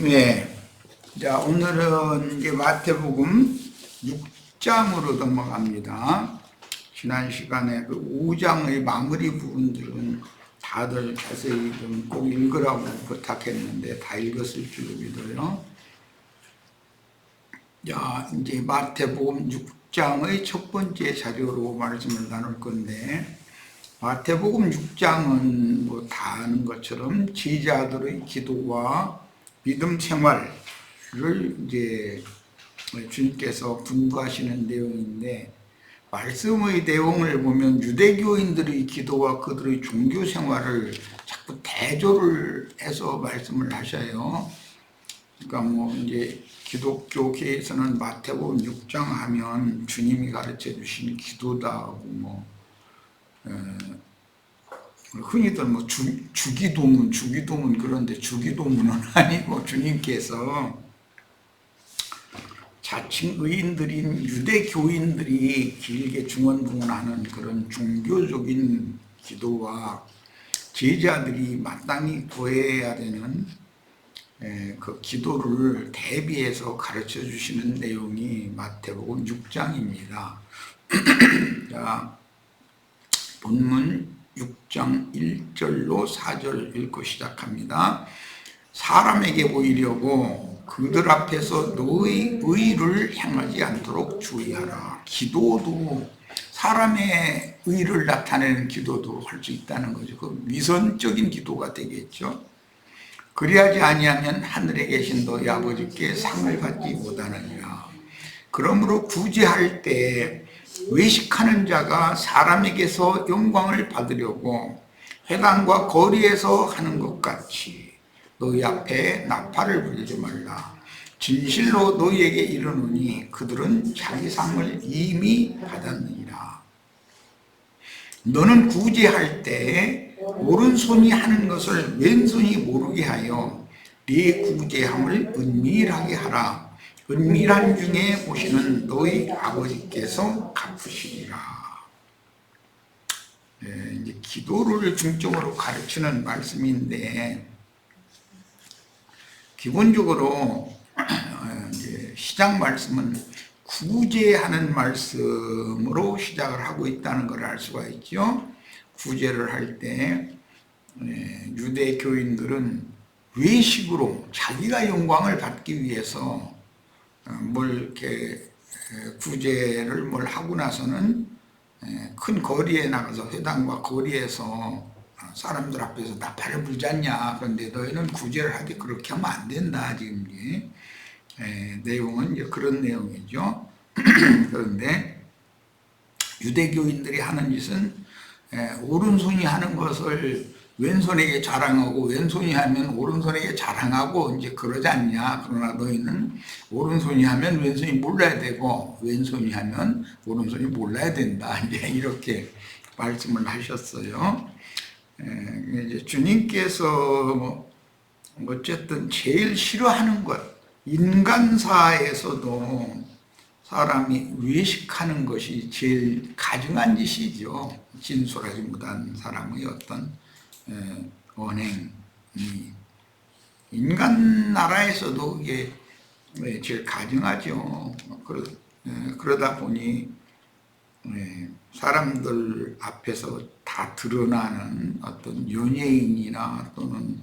네. 자, 오늘은 이제 마태복음 6장으로 넘어갑니다. 지난 시간에 그 5장의 마무리 부분들은 다들 자세히 좀 꼭 읽으라고 부탁했는데 다 읽었을 줄로 믿어요. 자, 이제 마태복음 6장의 첫 번째 자료로 말씀을 나눌 건데, 마태복음 6장은 뭐 다 아는 것처럼 제자들의 기도와 믿음 생활을 이제 주님께서 분부하시는 내용인데, 말씀의 내용을 보면 유대교인들의 기도와 그들의 종교 생활을 자꾸 대조를 해서 말씀을 하셔요. 그러니까 뭐 이제 기독교계에서는 마태복음 6장 하면 주님이 가르쳐 주신 기도다 하고 뭐 흔히들 뭐 주기도문 그런데 주기도문은 아니고 주님께서 자칭 의인들인 유대교인들이 길게 중언부언하는 그런 종교적인 기도와 제자들이 마땅히 구해야 되는 그 기도를 대비해서 가르쳐 주시는 내용이 마태복음 6장입니다. 자, 본문 6장 1절로 4절 읽고 시작합니다. 사람에게 보이려고 그들 앞에서 너의 의를 행하지 않도록 주의하라. 기도도 사람의 의를 나타내는 기도도 할 수 있다는 거죠. 그 위선적인 기도가 되겠죠. 그리하지 아니하면 하늘에 계신 너희 아버지께 상을 받지 못하느니라. 그러므로 구제할 때 외식하는 자가 사람에게서 영광을 받으려고 회당과 거리에서 하는 것 같이 너희 앞에 나팔을 불지 말라. 진실로 너희에게 이르노니 그들은 자기 상을 이미 받았느니라. 너는 구제할 때 오른손이 하는 것을 왼손이 모르게 하여 네 구제함을 은밀하게 하라. 은밀한 중에 보시는 너희 아버지께서 갚으시리라. 네, 이제 기도를 중점으로 가르치는 말씀인데, 기본적으로 이제 시작 말씀은 구제하는 말씀으로 시작을 하고 있다는 걸 알 수가 있죠. 구제를 할 때 유대 교인들은 외식으로 자기가 영광을 받기 위해서 뭘 이렇게 구제를 뭘 하고 나서는 큰 거리에 나가서 회당과 거리에서 사람들 앞에서 나팔을 불지 않냐. 그런데 너희는 구제를 하지 그렇게 하면 안 된다. 지금 내용은 이제 그런 내용이죠. 그런데 유대교인들이 하는 짓은 오른손이 하는 것을 왼손에게 자랑하고 왼손이 하면 오른손에게 자랑하고 이제 그러지 않냐. 그러나 너희는 오른손이 하면 왼손이 몰라야 되고 왼손이 하면 오른손이 몰라야 된다. 이제 이렇게 말씀을 하셨어요. 이제 주님께서 어쨌든 제일 싫어하는 것, 인간사에서도 사람이 외식하는 것이 제일 가증한 짓이죠. 진솔하지 못한 사람의 어떤 언행이 인간 나라에서도 이게 제일 가증하죠. 그러다 보니 사람들 앞에서 다 드러나는 어떤 연예인이나 또는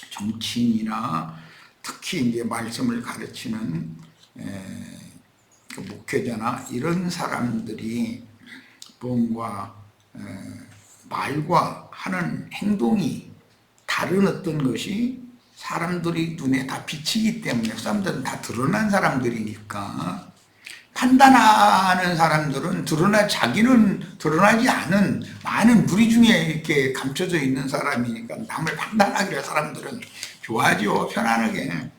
정치인이나 특히 이제 말씀을 가르치는 목회자나 이런 사람들이 뭔가 말과 하는 행동이 다른 어떤 것이 사람들이 눈에 다 비치기 때문에 사람들은 다 드러난 사람들이니까 판단하는 사람들은 자기는 드러나지 않은 많은 무리 중에 이렇게 감춰져 있는 사람이니까 남을 판단하기를 사람들은 좋아하죠. 편안하게.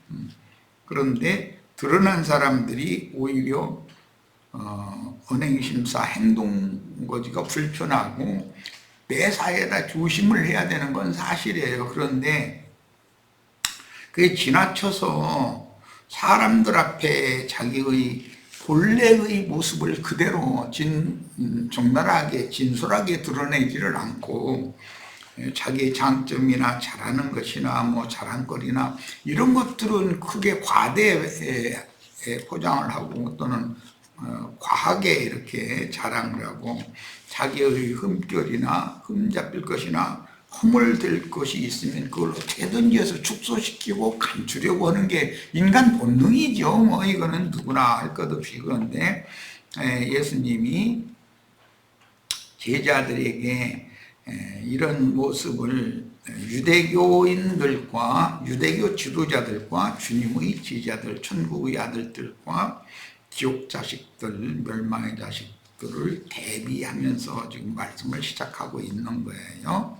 그런데 드러난 사람들이 오히려 언행심사 행동거지가 불편하고 내 사회에다 조심을 해야 되는 건 사실이에요. 그런데 그게 지나쳐서 사람들 앞에 자기의 본래의 모습을 그대로 적나라하게 진솔하게 드러내지를 않고 자기의 장점이나 잘하는 것이나 뭐 자랑거리나 이런 것들은 크게 과대 포장을 하고 또는 과하게 이렇게 자랑을 하고 자기의 흠결이나 흠잡힐 것이나 허물될 것이 있으면 그걸 어떻게든지 해서 축소시키고 감추려고 하는 게 인간 본능이죠. 뭐 이거는 누구나 할 것 없이. 그런데 예수님이 제자들에게 이런 모습을 유대교인들과 유대교 지도자들과 주님의 제자들, 천국의 아들들과 지옥 자식들, 멸망의 자식들을 대비하면서 지금 말씀을 시작하고 있는 거예요.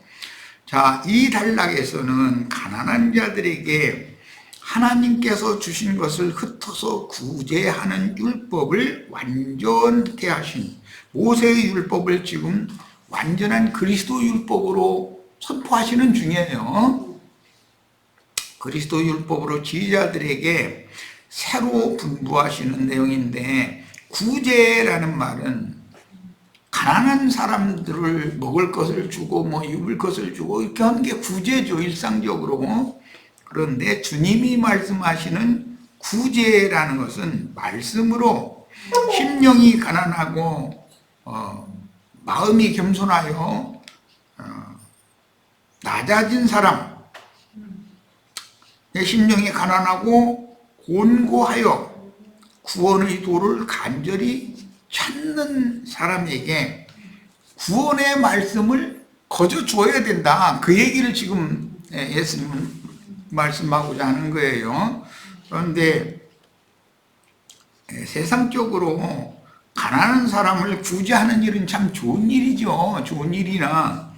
자, 이 단락에서는 가난한 자들에게 하나님께서 주신 것을 흩어서 구제하는 율법을 완전케 하신 모세의 율법을 지금 완전한 그리스도 율법으로 선포하시는 중이에요. 그리스도 율법으로 지휘자들에게 새로 분부하시는 내용인데, 구제라는 말은 가난한 사람들을 먹을 것을 주고 뭐 입을 것을 주고 이렇게 하는 게 구제죠, 일상적으로. 그런데 주님이 말씀하시는 구제라는 것은 말씀으로 심령이 가난하고 마음이 겸손하여 낮아진 사람, 내 심령이 가난하고 곤고하여 구원의 도를 간절히 찾는 사람에게 구원의 말씀을 거저 주어야 된다. 그 얘기를 지금 예수님은 말씀하고자 하는 거예요. 그런데 세상적으로 가난한 사람을 구제하는 일은 참 좋은 일이죠. 좋은 일이나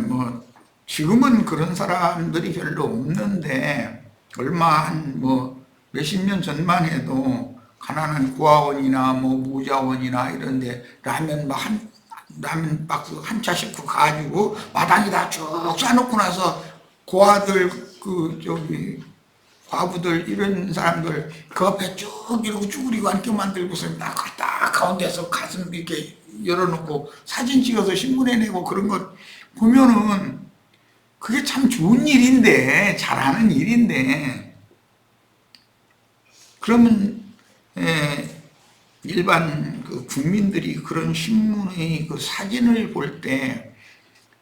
뭐 지금은 그런 사람들이 별로 없는데 얼마 한 뭐 몇십 년 전만 해도 가난한 고아원이나 뭐 무자원이나 이런데 라면 박스 한 차씩 가지고 마당에다 쭉 싸놓고 나서 고아들 과부들 이런 사람들 그 앞에 쭉 이러고 쭈그리고 앉게 만들고서 딱 가운데서 가슴 이렇게 열어놓고 사진 찍어서 신문에 내고 그런 것 보면은 그게 참 좋은 일인데, 잘하는 일인데, 그러면 일반 그 국민들이 그런 신문의 그 사진을 볼 때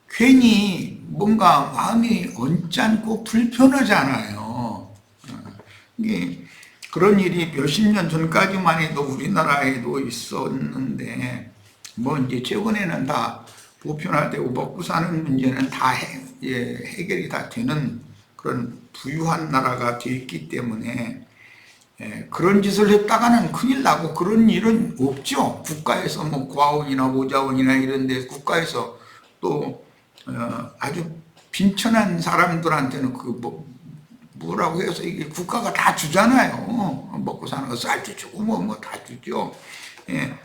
괜히 뭔가 마음이 언짢고 불편하잖아요. 이게 그런 일이 몇십 년 전까지만 해도 우리나라에도 있었는데 뭐 이제 최근에는 다 보편화되고 먹고 사는 문제는 다 해결이 다 되는 그런 부유한 나라가 되어 있기 때문에 그런 짓을 했다가는 큰일 나고 그런 일은 없죠. 국가에서 뭐 고아원이나 모자원이나 이런 데 국가에서 또 아주 빈천한 사람들한테는 그 뭐라고 해서 이게 국가가 다 주잖아요. 먹고 사는 거 쌀도 주고 뭐 다 주죠.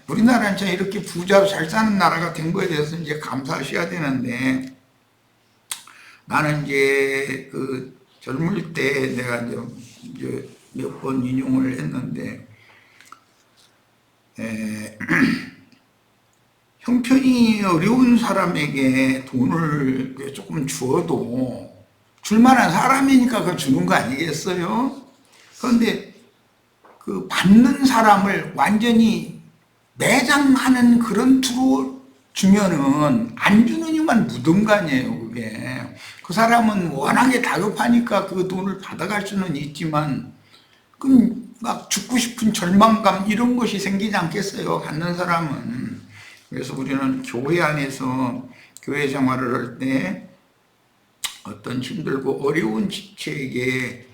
우리나라는 참 이렇게 부자로 잘 사는 나라가 된 거에 대해서 이제 감사하셔야 되는데, 나는 이제 그 젊을 때 내가 이제 몇 번 인용을 했는데, 형편이 어려운 사람에게 돈을 조금 주어도 줄만한 사람이니까 그 주는 거 아니겠어요? 그런데 그 받는 사람을 완전히 매장하는 그런 투로 주면은 안 주는 이만 묻은 거 아니에요, 그게. 그 사람은 워낙에 다급하니까 그 돈을 받아갈 수는 있지만, 그럼 막 죽고 싶은 절망감 이런 것이 생기지 않겠어요, 받는 사람은. 그래서 우리는 교회 안에서 교회 생활을 할 때 어떤 힘들고 어려운 지체에게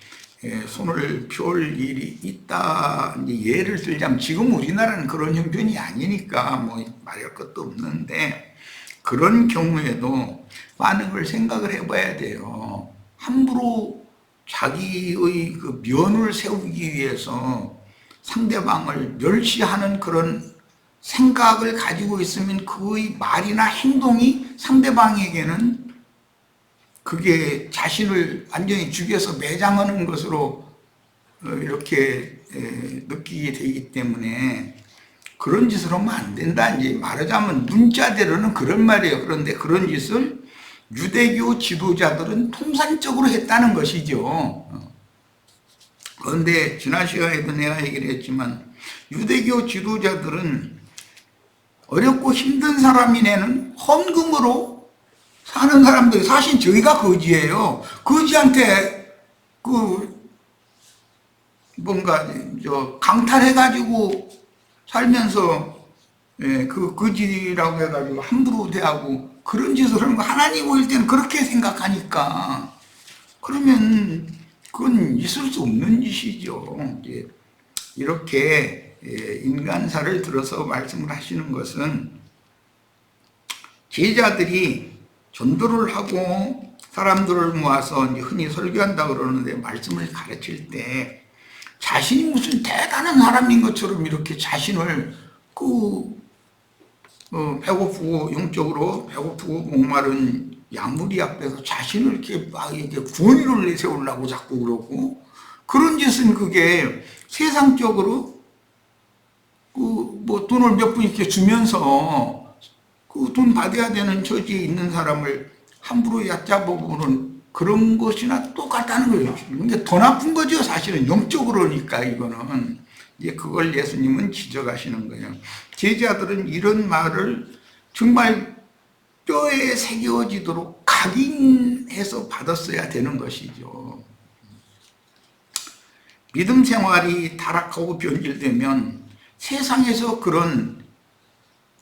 손을 펼 일이 있다, 이제 예를 들자면, 지금 우리나라는 그런 형편이 아니니까 뭐 말할 것도 없는데, 그런 경우에도 많은 걸 생각을 해봐야 돼요. 함부로 자기의 그 면을 세우기 위해서 상대방을 멸시하는 그런 생각을 가지고 있으면 그의 말이나 행동이 상대방에게는 그게 자신을 완전히 죽여서 매장하는 것으로 이렇게 느끼게 되기 때문에 그런 짓을 하면 안 된다. 이제 말하자면 문자대로는 그런 말이에요. 그런데 그런 짓을 유대교 지도자들은 통산적으로 했다는 것이죠. 그런데 지난 시간에도 내가 얘기를 했지만 유대교 지도자들은 어렵고 힘든 사람이 내는 헌금으로 사는 사람들이, 사실 저희가 거지예요. 거지한테 뭔가 강탈해가지고 살면서 그 거지라고 해가지고 함부로 대하고 그런 짓을 하는 거, 하나님 보일 때는 그렇게 생각하니까, 그러면 그건 있을 수 없는 짓이죠. 이렇게 인간사를 들어서 말씀을 하시는 것은 제자들이 전도를 하고 사람들을 모아서 흔히 설교한다 그러는데, 말씀을 가르칠 때 자신이 무슨 대단한 사람인 것처럼 이렇게 자신을 배고프고 영적으로 배고프고 목마른 야무리 앞에서 자신을 이렇게 막 이렇게 권위를 내세우려고 자꾸 그러고, 그런 짓은 그게 세상적으로 뭐 돈을 몇 푼 이렇게 주면서 그 돈 받아야 되는 처지에 있는 사람을 함부로 얕잡아보는 그런 것이나 똑같다는 거예요. 근데 더 나쁜 거죠, 사실은. 영적으로니까 이거는. 이제 그걸 예수님은 지적하시는 거예요. 제자들은 이런 말을 정말 뼈에 새겨지도록 각인해서 받았어야 되는 것이죠. 믿음 생활이 타락하고 변질되면 세상에서 그런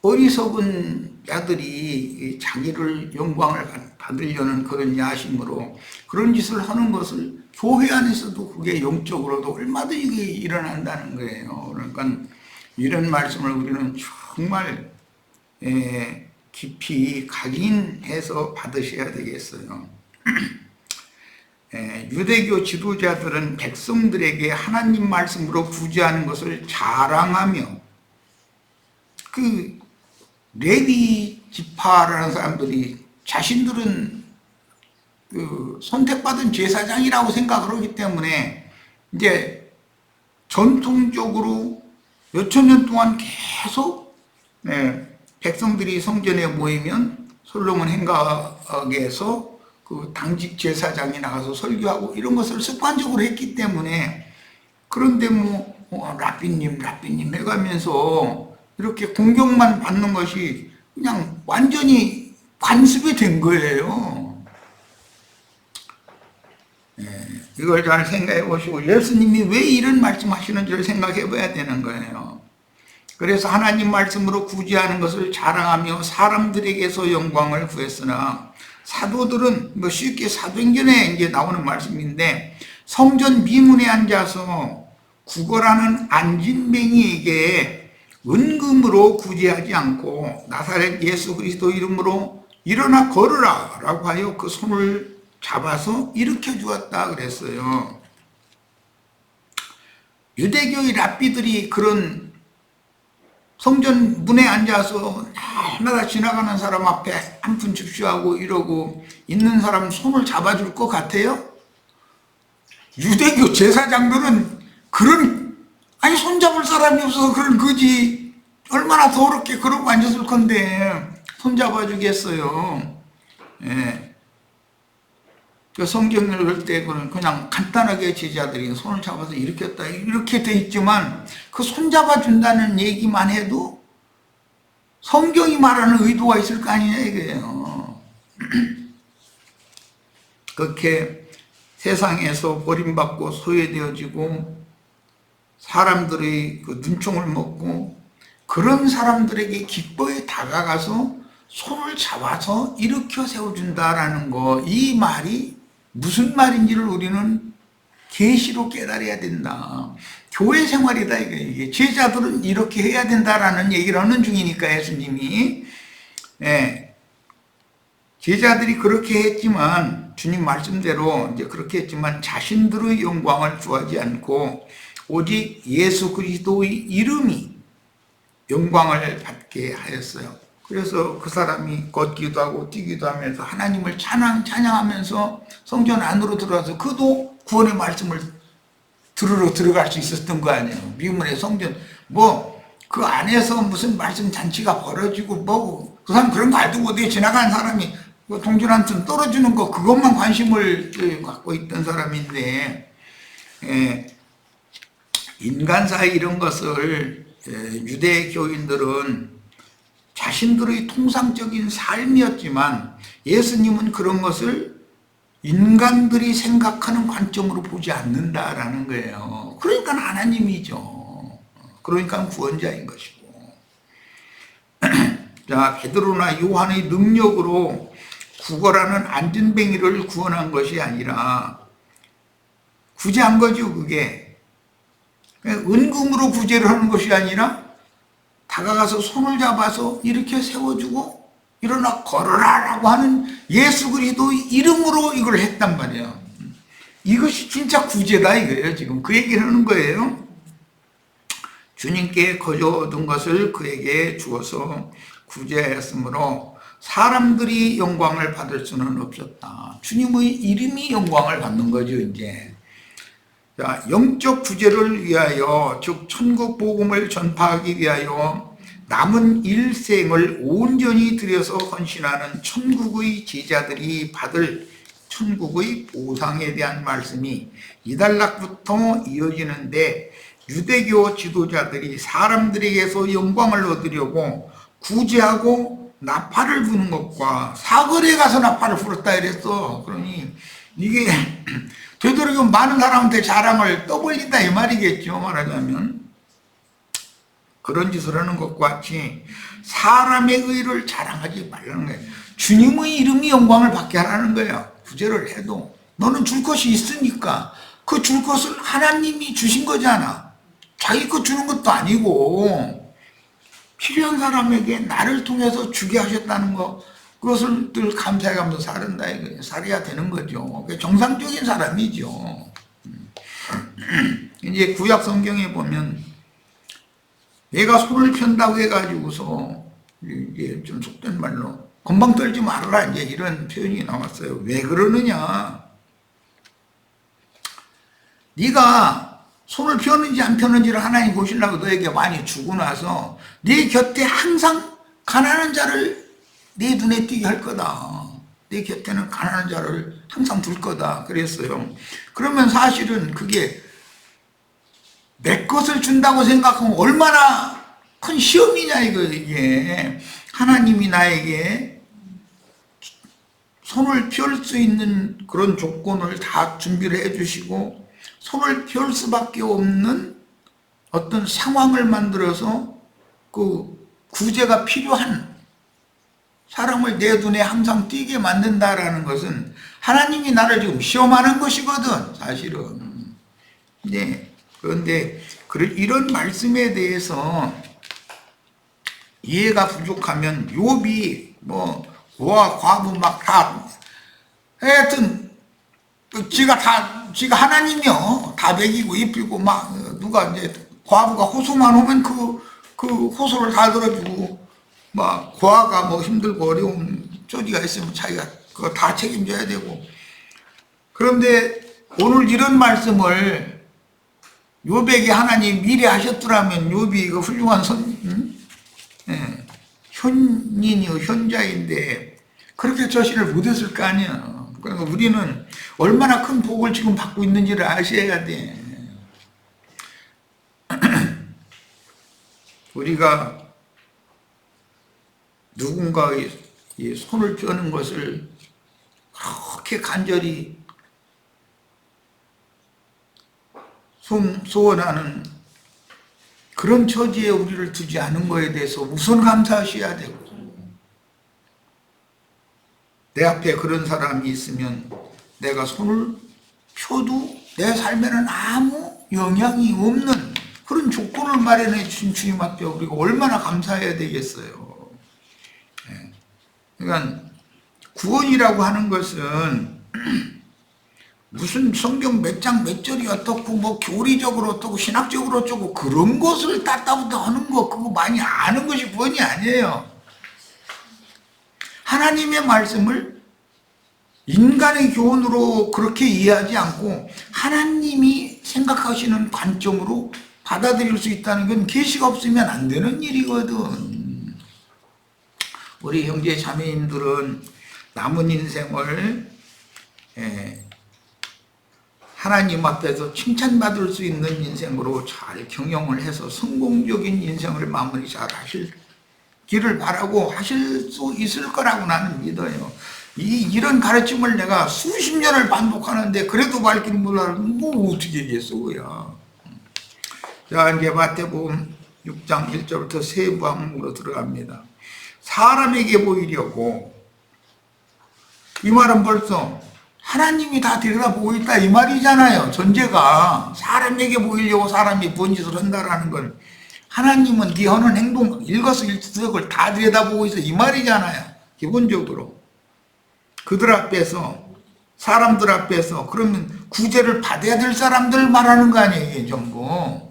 어리석은 자들이 자기를 영광을 받으려는 그런 야심으로 그런 짓을 하는 것을 교회 안에서도 그게 영적으로도 얼마든지 일어난다는 거예요. 그러니까 이런 말씀을 우리는 정말 깊이 각인해서 받으셔야 되겠어요. 유대교 지도자들은 백성들에게 하나님 말씀으로 구제하는 것을 자랑하며, 그 레위 지파라는 사람들이 자신들은 그 선택받은 제사장이라고 생각을 하기 때문에 이제 전통적으로 몇천 년 동안 계속 백성들이 성전에 모이면 솔로몬 행각에서 그 당직 제사장이 나가서 설교하고 이런 것을 습관적으로 했기 때문에, 그런데 라삐님 해가면서 이렇게 공격만 받는 것이 그냥 완전히 관습이 된 거예요. 이걸 잘 생각해 보시고 예수님이 왜 이런 말씀 하시는지를 생각해 봐야 되는 거예요. 그래서 하나님 말씀으로 구제하는 것을 자랑하며 사람들에게서 영광을 구했으나, 사도들은 쉽게 사도행전에 이제 나오는 말씀인데, 성전 미문에 앉아서 구걸하는 안진뱅이에게 은금으로 구제하지 않고 나사렛 예수 그리스도 이름으로 일어나 걸으라 라고 하여 그 손을 잡아서 일으켜 주었다 그랬어요. 유대교의 랍비들이 그런 성전 문에 앉아서 날마다 지나가는 사람 앞에 한 푼 줍쇼하고 이러고 있는 사람 손을 잡아줄 것 같아요? 유대교 제사장들은 아니 손잡을 사람이 없어서 그런 거지, 얼마나 더럽게 그러고 앉았을 건데 손잡아주겠어요. 그 성경을 읽을 때 그냥 간단하게 제자들이 손을 잡아서 일으켰다 이렇게 돼 있지만, 그 손잡아준다는 얘기만 해도 성경이 말하는 의도가 있을 거 아니냐 이거예요. 그렇게 세상에서 버림받고 소외되어지고 사람들의 그 눈총을 먹고 그런 사람들에게 기꺼이 다가가서 손을 잡아서 일으켜 세워준다라는 거, 이 말이 무슨 말인지를 우리는 계시로 깨달아야 된다. 교회 생활이다 이게. 제자들은 이렇게 해야 된다라는 얘기를 하는 중이니까 예수님이. 제자들이 그렇게 했지만, 주님 말씀대로 이제 그렇게 했지만 자신들의 영광을 구하지 않고 오직 예수 그리스도의 이름이 영광을 받게 하였어요. 그래서 그 사람이 걷기도 하고 뛰기도 하면서 하나님을 찬양하면서 성전 안으로 들어와서 그도 구원의 말씀을 들으러 들어갈 수 있었던 거 아니에요. 미문의 성전 그 안에서 무슨 말씀 잔치가 벌어지고 그 사람 그런 거 알도 못해. 지나가는 사람이 동전한테 떨어주는 거 그것만 관심을 갖고 있던 사람인데 인간사회 이런 것을 유대 교인들은 자신들의 통상적인 삶이었지만 예수님은 그런 것을 인간들이 생각하는 관점으로 보지 않는다라는 거예요. 그러니까 하나님이죠. 그러니까 구원자인 것이고. 자, 베드로나 요한의 능력으로 구걸하는 안전뱅이를 구원한 것이 아니라 구제한 거죠. 그게 은금으로 구제를 하는 것이 아니라 다가가서 손을 잡아서 이렇게 세워주고 일어나 걸어라라고 하는 예수 그리스도의 이름으로 이걸 했단 말이에요. 이것이 진짜 구제다 이거예요. 지금 그 얘기를 하는 거예요. 주님께 거저둔 것을 그에게 주어서 구제하였으므로 사람들이 영광을 받을 수는 없었다. 주님의 이름이 영광을 받는 거죠. 이제 자, 영적 구제를 위하여 즉 천국 복음을 전파하기 위하여 남은 일생을 온전히 들여서 헌신하는 천국의 제자들이 받을 천국의 보상에 대한 말씀이 이단락부터 이어지는데 유대교 지도자들이 사람들에게서 영광을 얻으려고 구제하고 나팔을 부는 것과 사거리에 가서 나팔을 불었다 이랬어. 그러니 이게 되도록이면 많은 사람한테 자랑을 떠벌린다 이 말이겠죠. 말하자면 그런 짓을 하는 것과 같이 사람의 의를 자랑하지 말라는 거예요. 주님의 이름이 영광을 받게 하라는 거예요. 구제를 해도 너는 줄 것이 있으니까 그 줄 것을 하나님이 주신 거잖아. 자기 거 주는 것도 아니고 필요한 사람에게 나를 통해서 주게 하셨다는 거, 그것을 늘 감사해가면서 살은다 이거예요. 살아야 되는 거죠. 정상적인 사람이죠. 이제 구약 성경에 보면 얘가 손을 편다고 해가지고서 이게 좀 속된 말로 건방 떨지 말아라 이제 이런 표현이 나왔어요. 왜 그러느냐? 네가 손을 펴는지 안 펴는지를 하나님 보시려고 너에게 많이 주고 나서 네 곁에 항상 가난한 자를 네 눈에 띄게 할 거다. 네 곁에는 가난한 자를 항상 둘 거다. 그랬어요. 그러면 사실은 그게 내 것을 준다고 생각하면 얼마나 큰 시험이냐 이게. 하나님이 나에게 손을 펼 수 있는 그런 조건을 다 준비를 해 주시고 손을 펼 수밖에 없는 어떤 상황을 만들어서 그 구제가 필요한 사람을 내 눈에 항상 띄게 만든다라는 것은 하나님이 나를 지금 시험하는 것이거든 사실은. 네. 그런데 이런 말씀에 대해서 이해가 부족하면 욥이 뭐 고아 과부 막 다 하여튼 지가 하나님이요 다 먹이고 입히고 막 누가 이제 과부가 호소만 오면 그 호소를 다 들어주고 막 고아가 뭐 힘들고 어려운 쪼지가 있으면 자기가 그거 다 책임져야 되고. 그런데 오늘 이런 말씀을 욥에게 하나님 미리 하셨더라면 욥이 이거 훌륭한 현인이요 현자인데 그렇게 처신을 못했을 거 아니야. 그러니까 우리는 얼마나 큰 복을 지금 받고 있는지를 아셔야 돼. 우리가 누군가의 손을 펴는 것을 그렇게 간절히 소원하는 그런 처지에 우리를 두지 않은 것에 대해서 우선 감사하셔야 되고, 내 앞에 그런 사람이 있으면 내가 손을 펴도 내 삶에는 아무 영향이 없는 그런 조건을 마련해 주신 주님 앞에 우리가 얼마나 감사해야 되겠어요. 그러니까 구원이라고 하는 것은 무슨 성경 몇 장 몇 절이 어떻고 뭐 교리적으로 어떻고 신학적으로 어쩌고 그런 것을 따따부터 하는 거 그거 많이 아는 것이 구원이 아니에요. 하나님의 말씀을 인간의 교훈으로 그렇게 이해하지 않고 하나님이 생각하시는 관점으로 받아들일 수 있다는 건 계시가 없으면 안 되는 일이거든. 우리 형제 자매님들은 남은 인생을 하나님 앞에서 칭찬받을 수 있는 인생으로 잘 경영을 해서 성공적인 인생을 마무리 잘 하시기를 바라고 하실 수 있을 거라고 나는 믿어요. 이런 가르침을 내가 수십 년을 반복하는데 그래도 밝기를 몰라면 뭐 어떻게 하겠어 그야. 자, 이제 마태복음 6장 1절부터 세부 항목으로 들어갑니다. 사람에게 보이려고, 이 말은 벌써 하나님이 다 들여다보고 있다 이 말이잖아요. 전제가 사람에게 보이려고 사람이 번짓을 한다라는 건 하나님은 네 하는 행동 일거수일투족을 다 들여다보고 있어 이 말이잖아요. 기본적으로 그들 앞에서, 사람들 앞에서, 그러면 구제를 받아야 될 사람들 말하는 거 아니에요. 이게 전부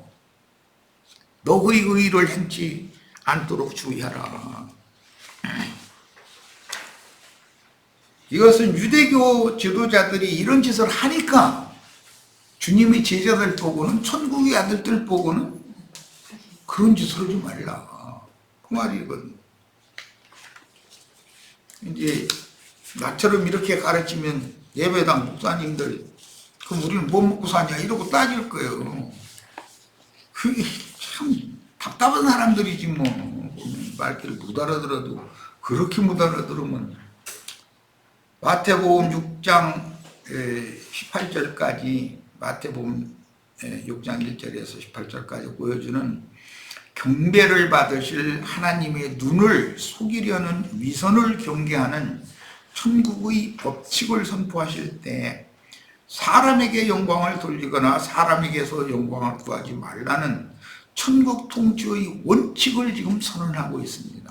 너의 의를 행치 않도록 주의하라. 이것은 유대교 지도자들이 이런 짓을 하니까 주님의 제자들 보고는, 천국의 아들들 보고는 그런 짓을 하지 말라 그 말이거든. 이제 나처럼 이렇게 가르치면 예배당 목사님들 그럼 우리는 뭐 먹고 사냐 이러고 따질 거예요. 그게 참 답답한 사람들이지 뭐. 말귀를 못 알아들어도 그렇게 못 알아들으면. 마태복음 6장 18절까지, 마태복음 6장 1절에서 18절까지 보여주는 경배를 받으실 하나님의 눈을 속이려는 위선을 경계하는 천국의 법칙을 선포하실 때 사람에게 영광을 돌리거나 사람에게서 영광을 구하지 말라는 천국 통치의 원칙을 지금 선언하고 있습니다.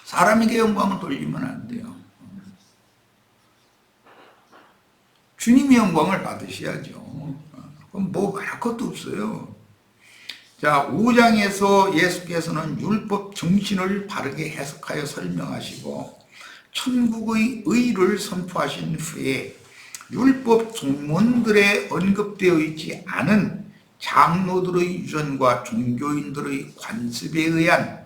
사람에게 영광을 돌리면 안 돼요. 주님이 영광을 받으셔야죠. 그럼 뭐 말할 것도 없어요. 자, 5장에서 예수께서는 율법 정신을 바르게 해석하여 설명하시고 천국의 의를 선포하신 후에 율법 종문들에 언급되어 있지 않은 장로들의 유전과 종교인들의 관습에 의한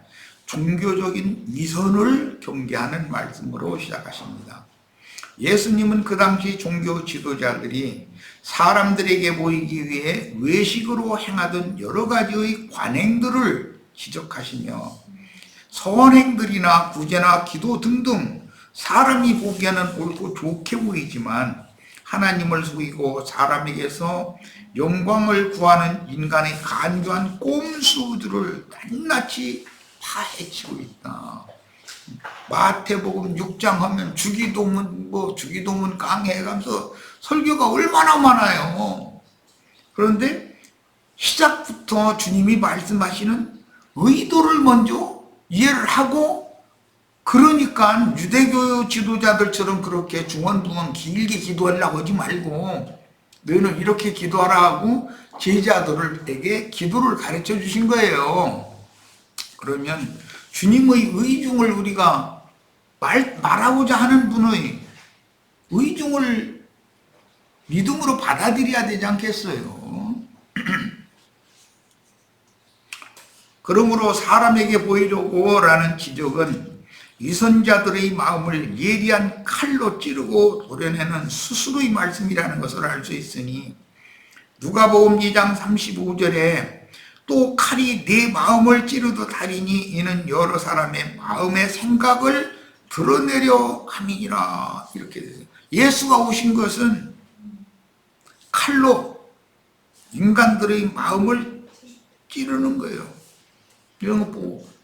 종교적인 위선을 경계하는 말씀으로 시작하십니다. 예수님은 그 당시 종교 지도자들이 사람들에게 보이기 위해 외식으로 행하던 여러 가지의 관행들을 지적하시며 선행들이나 구제나 기도 등등 사람이 보기에는 옳고 좋게 보이지만 하나님을 속이고 사람에게서 영광을 구하는 인간의 간교한 꼼수들을 낱낱이 파헤치고 있다. 마태복음 6장 하면 주기도문 강해가면서 설교가 얼마나 많아요. 그런데 시작부터 주님이 말씀하시는 의도를 먼저 이해를 하고, 그러니까 유대교 지도자들처럼 그렇게 중언부언 길게 기도하려고 하지 말고 너희는 이렇게 기도하라 하고 제자들에게 기도를 가르쳐 주신 거예요. 그러면 주님의 의중을 우리가 말하고자 하는 분의 의중을 믿음으로 받아들여야 되지 않겠어요? 그러므로 사람에게 보이려고 라는 지적은 위선자들의 마음을 예리한 칼로 찌르고 도려내는 스스로의 말씀이라는 것을 알 수 있으니, 누가복음 2장 35절에 또 칼이 네 마음을 찌르듯 하리니 이는 여러 사람의 마음의 생각을 드러내려 함이니라. 이렇게 되죠. 예수가 오신 것은 칼로 인간들의 마음을 찌르는 거예요. 이런 거 보고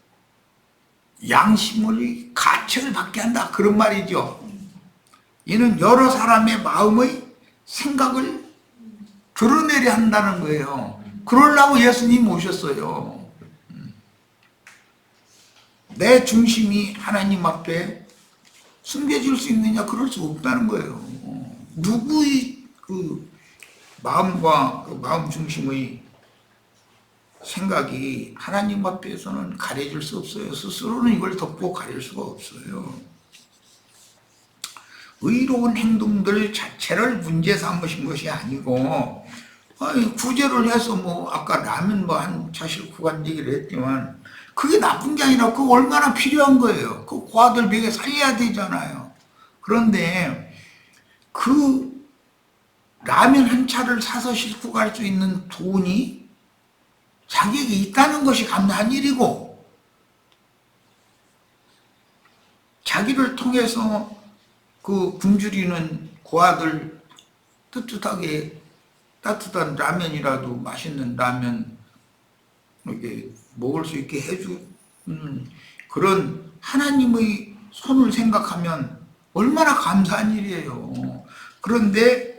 양심의 가책을 받게 한다 그런 말이죠. 이는 여러 사람의 마음의 생각을 드러내려 한다는 거예요. 그러려고 예수님 오셨어요. 내 중심이 하나님 앞에 숨겨질 수 있느냐? 그럴 수 없다는 거예요. 누구의 그 마음과 그 마음 중심의 생각이 하나님 앞에서는 가려질 수 없어요. 스스로는 이걸 덮고 가릴 수가 없어요. 의로운 행동들 자체를 문제 삼으신 것이 아니고, 구제를 해서 아까 라면 한 차씩 구간 얘기를 했지만, 그게 나쁜 게 아니라 그거 얼마나 필요한 거예요. 그 고아들 먹여 살려야 되잖아요. 그런데 그 라면 한 차를 사서 싣고 갈 수 있는 돈이 자기에게 있다는 것이 감사한 일이고, 자기를 통해서 그 굶주리는 고아들 뜨뜻하게 따뜻한 라면이라도, 맛있는 라면 이렇게 먹을 수 있게 해주는 그런 하나님의 손을 생각하면 얼마나 감사한 일이에요. 그런데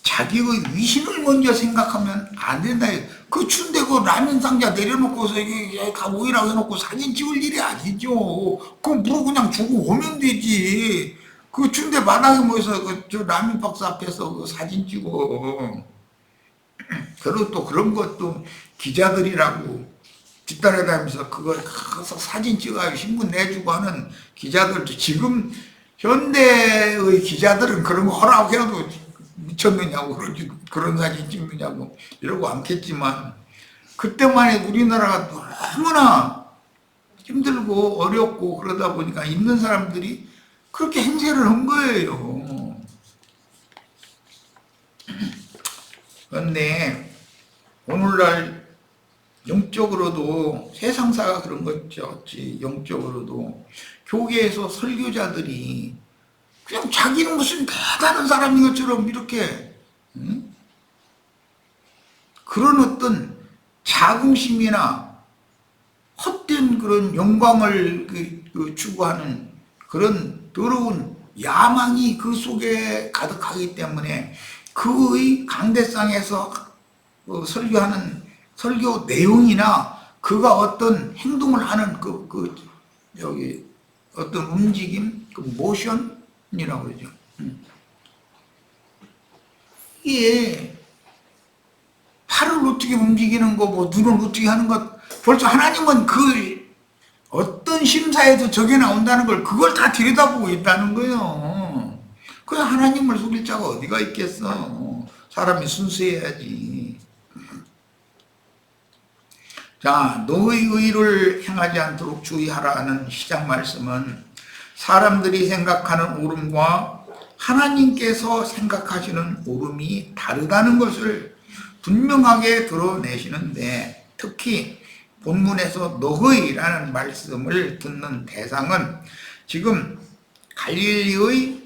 자기의 위신을 먼저 생각하면 안 된다. 그 춘대 그 라면 상자 내려놓고서 이게 다 모이라고 해놓고 사진 찍을 일이 아니죠. 그럼 뭐 그냥 주고 오면 되지. 그 춘대 바닥에 모여서 저 라면 박스 앞에서 그 사진 찍어. 그리고 또 그런 것도 기자들이라고 뒤따라다니면서 그걸 가서 사진 찍어가지고 신문 내주고 하는 기자들도, 지금 현대의 기자들은 그런 거 허락해도 미쳤느냐고, 그런 사진 찍느냐고 이러고 않겠지만, 그때만 해도 우리나라가 너무나 힘들고 어렵고 그러다 보니까 있는 사람들이 그렇게 행세를 한 거예요. 그런데 오늘날 영적으로도 세상사가 그런 거죠. 영적으로도 교계에서 설교자들이 그냥 자기는 무슨 대단한 사람인 것처럼 이렇게 그런 어떤 자긍심이나 헛된 그런 영광을 추구하는 그런 더러운 야망이 그 속에 가득하기 때문에 그의 강대상에서 설교하는 설교 내용이나 그가 어떤 행동을 하는 여기 어떤 움직임, 그 모션이라고 그러죠. 이게 팔을 어떻게 움직이는 거, 뭐 눈을 어떻게 하는 것, 벌써 하나님은 그 어떤 심사에도 저게 나온다는 걸, 그걸 다 들여다보고 있다는 거예요. 그냥 하나님을 속일 자가 어디가 있겠어. 사람이 순수해야지. 자, 너의 의를 행하지 않도록 주의하라는 시작 말씀은 사람들이 생각하는 옳음과 하나님께서 생각하시는 옳음이 다르다는 것을 분명하게 드러내시는데, 특히 본문에서 너희라는 말씀을 듣는 대상은 지금 갈릴리의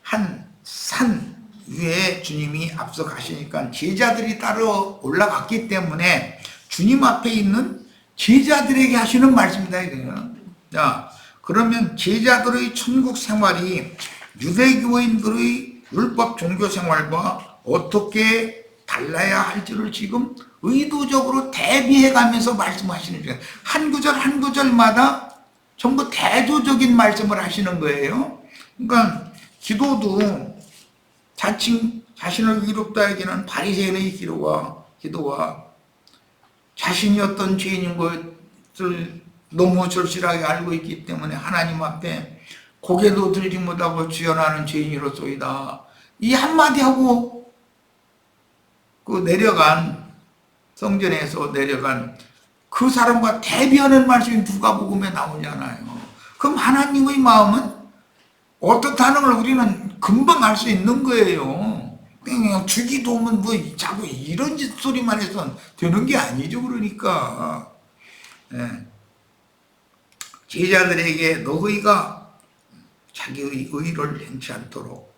한 산 위에 주님이 앞서 가시니까 제자들이 따로 올라갔기 때문에 주님 앞에 있는 제자들에게 하시는 말씀이다 이거예요. 자, 그러면 제자들의 천국 생활이 유대교인들의 율법 종교 생활과 어떻게 달라야 할지를 지금 의도적으로 대비해 가면서 말씀하시는 거예요. 한 구절 한 구절마다 전부 대조적인 말씀을 하시는 거예요. 그러니까 기도도 자칭 자신을 위롭다 여기는 바리새인의 기도와 자신이 어떤 죄인인 것을 너무 절실하게 알고 있기 때문에 하나님 앞에 고개도 들지 못하고 주연하는 죄인이로소이다, 이 한마디 하고 그 성전에서 내려간 그 사람과 대비하는 말씀이 누가복음에 나오잖아요. 그럼 하나님의 마음은 어떻다는 걸 우리는 금방 알 수 있는 거예요. 그냥 주기도 오면 뭐 자꾸 이런 소리만 해서 되는 게 아니죠. 그러니까 제자들에게 너희가 자기의 의를 행치 않도록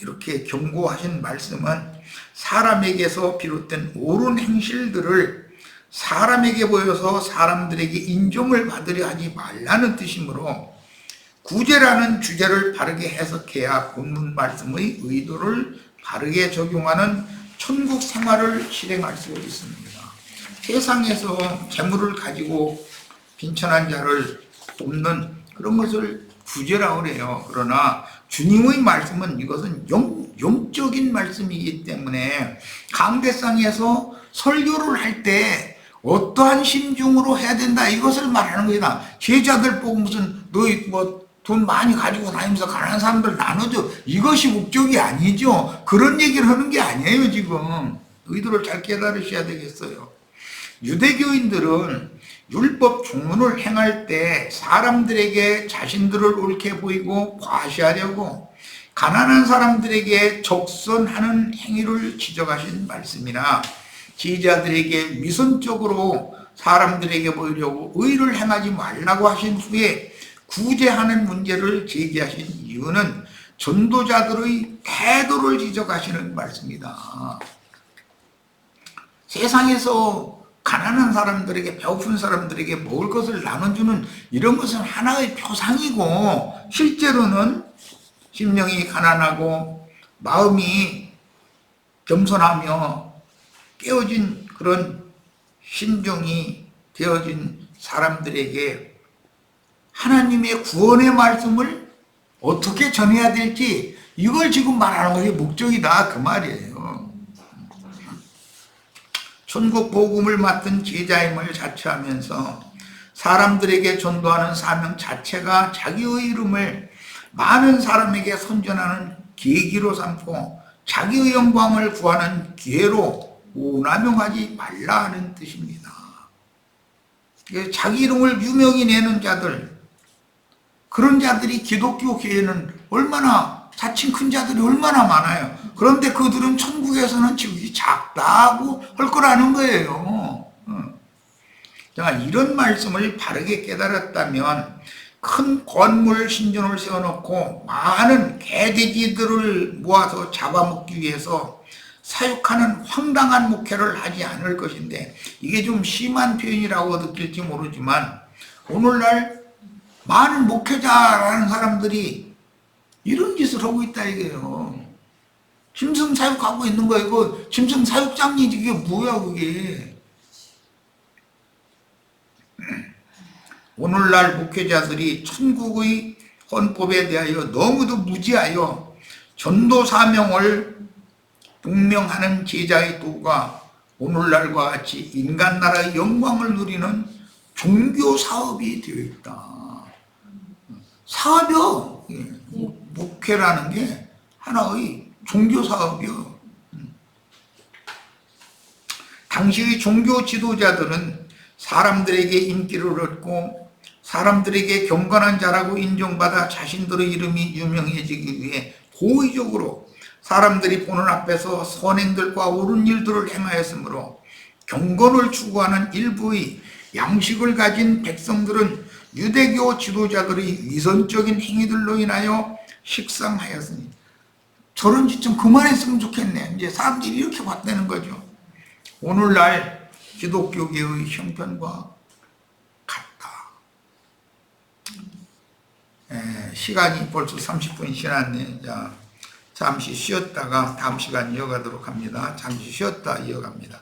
이렇게 경고하신 말씀은 사람에게서 비롯된 옳은 행실들을 사람에게 보여서 사람들에게 인정을 받으려 하지 말라는 뜻이므로 구제라는 주제를 바르게 해석해야 본문 말씀의 의도를 바르게 적용하는 천국 생활을 실행할 수 있습니다. 세상에서 재물을 가지고 빈천한 자를 돕는 그런 것을 구제라고 그래요. 그러나 주님의 말씀은 이것은 영적인 말씀이기 때문에 강대상에서 설교를 할 때 어떠한 심중으로 해야 된다, 이것을 말하는 거다. 제자들 보고 무슨 너희 뭐 돈 많이 가지고 다니면서 가난한 사람들 나눠줘, 이것이 목적이 아니죠. 그런 얘기를 하는 게 아니에요. 지금 의도를 잘 깨달으셔야 되겠어요. 유대교인들은 율법 종문을 행할 때 사람들에게 자신들을 옳게 보이고 과시하려고 가난한 사람들에게 적선하는 행위를 지적하신 말씀이나 지지자들에게 위선적으로 사람들에게 보이려고 의를 행하지 말라고 하신 후에 구제하는 문제를 제기하신 이유는 전도자들의 태도를 지적하시는 말씀이다. 세상에서 가난한 사람들에게, 배고픈 사람들에게 먹을 것을 나눠주는 이런 것은 하나의 표상이고, 실제로는 심령이 가난하고 마음이 겸손하며 깨어진 그런 심정이 되어진 사람들에게 하나님의 구원의 말씀을 어떻게 전해야 될지, 이걸 지금 말하는 것이 목적이다, 그 말이에요. 천국 복음을 맡은 제자임을 자처하면서 사람들에게 전도하는 사명 자체가 자기의 이름을 많은 사람에게 선전하는 계기로 삼고 자기의 영광을 구하는 기회로 오남용하지 말라 하는 뜻입니다. 자기 이름을 유명히 내는 자들, 그런 자들이 기독교 교회는 얼마나, 자칭 큰 자들이 얼마나 많아요. 그런데 그들은 천국에서는 지극히 작다고 할 거라는 거예요. 자, 이런 말씀을 바르게 깨달았다면 큰 건물 신전을 세워놓고 많은 개돼지들을 모아서 잡아먹기 위해서 사육하는 황당한 목회를 하지 않을 것인데, 이게 좀 심한 표현이라고 느낄지 모르지만 오늘날 많은 목회자라는 사람들이 이런 짓을 하고 있다 이게요. 짐승 사육하고 있는 거, 이거 짐승 사육장이지, 이게 뭐야 그게. 오늘날 목회자들이 천국의 헌법에 대하여 너무도 무지하여 전도 사명을 분명하는 제자의 도가 오늘날과 같이 인간 나라의 영광을 누리는 종교 사업이 되어 있다. 사업이요. 목회라는 게 하나의 종교 사업이요. 당시의 종교 지도자들은 사람들에게 인기를 얻고 사람들에게 경건한 자라고 인정받아 자신들의 이름이 유명해지기 위해 고의적으로 사람들이 보는 앞에서 선행들과 옳은 일들을 행하였으므로 경건을 추구하는 일부의 양식을 가진 백성들은 유대교 지도자들의 위선적인 행위들로 인하여 식상하였으니, 저런 짓 좀 그만했으면 좋겠네. 이제 사람들이 이렇게 봤다는 거죠. 오늘날 기독교계의 형편과 같다. 시간이 벌써 30분이 지났네. 자, 잠시 쉬었다가 다음 시간 이어가도록 합니다. 잠시 쉬었다 이어갑니다.